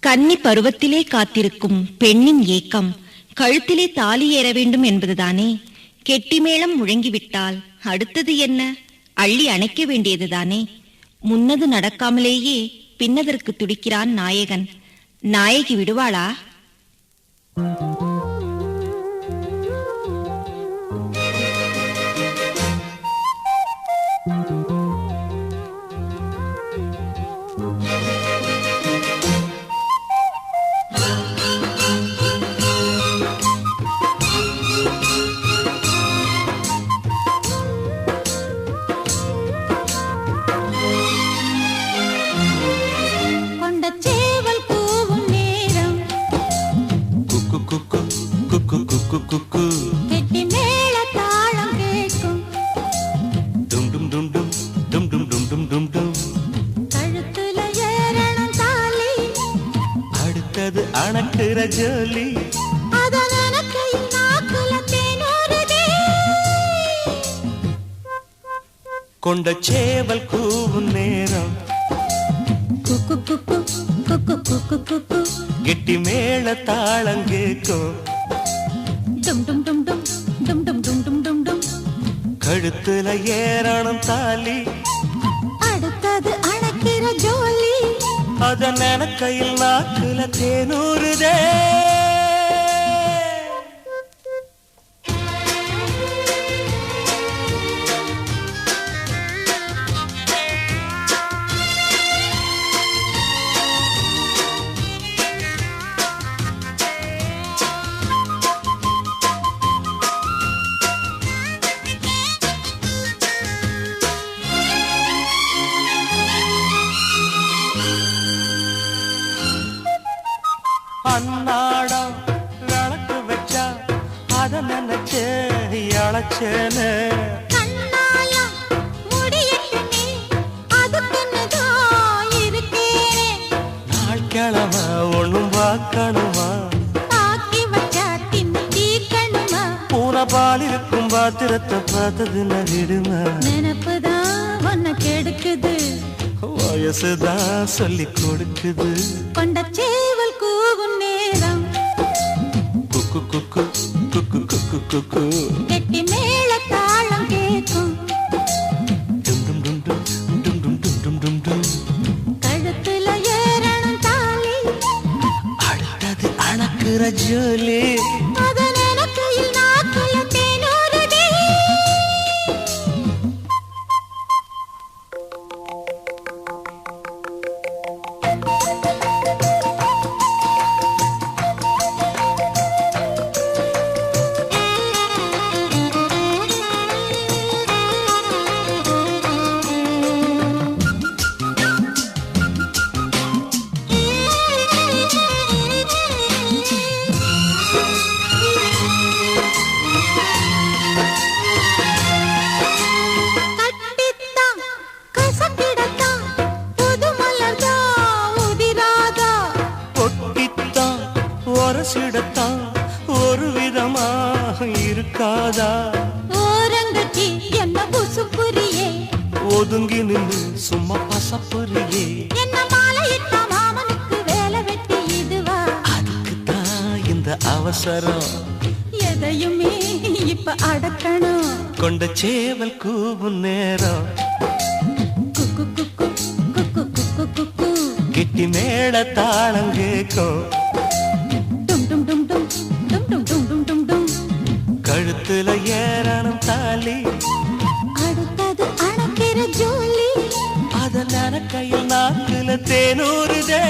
கன்னி பருவத்திலே காத்திருக்கும் பெண்ணின் ஏக்கம் கழுத்திலே தாலி ஏற வேண்டும் என்பதுதானே. கெட்டிமேளம் முழங்கிவிட்டால் அடுத்தது என்ன? அள்ளி அணைக்க வேண்டியதுதானே. முன்னது நடக்காமலேயே பின்னதற்கு துடிக்கிறான் நாயகன். நாயகி விடுவாளா? அணக்குற ஜோலி கொண்ட சேவல் கூவும் நேரம் கெட்டி மேள தாளம் கேக்கும் கழுத்துல ஏறணும் தாலி அடுத்தது அணக்கிற ஜோலி அதன் கையில் நாக்குல தேனூறுதே. அன்னாடம் விளக்கு வச்சா அத நினைச்சு அழைச்சேன்னு நாள் கிழமை ஒண்ணும் பார்க்கணுமா பூனை பால் இருக்கும் பாத்திரத்தை பார்த்தது நகிடுமா நினப்புதான் ஒன்ன கெடுக்குது வயசுதான் சொல்லி கொடுக்குது கொண்ட சேவல் கூவும் நேரம் குக்கு குக்கு குக்கு குக்கு குக்கு கெட்டி மேள தாளம் கேக்கும் டும் டும் டும் டும் டும் டும் டும் டும் டும் டும் கழுத்துல ஏறணும் தாலி அடுத்தது அணக்குற ஜோலி அதன் கையில் நாக்குல தேனூறுதே. ஒரசிடத்தான் ஒரு விதமா இருக்காதா ஓரங்கட்டி என்ன புசுப்புரியே ஒதுங்கி நின்று சும்மா பசப்புரியே என்ன மாலையிட்ட மாமனுக்கு வேலை வெட்டி இதுவா அதுக்குத்தான் இந்த அவசரம் எதையுமே இப்ப அடக்கணும் கொண்ட சேவல் கூவும் நேரம் குக்கு குக்கு குக்கு குக்கு குக்கு கிட்டி மேள தாளம் கேக்கும் கழுத்துல ஏறணும் தாலி அடுத்தது அணக்கிற ஜோலி அதன் கையில் நாக்குல தேனூறுதே.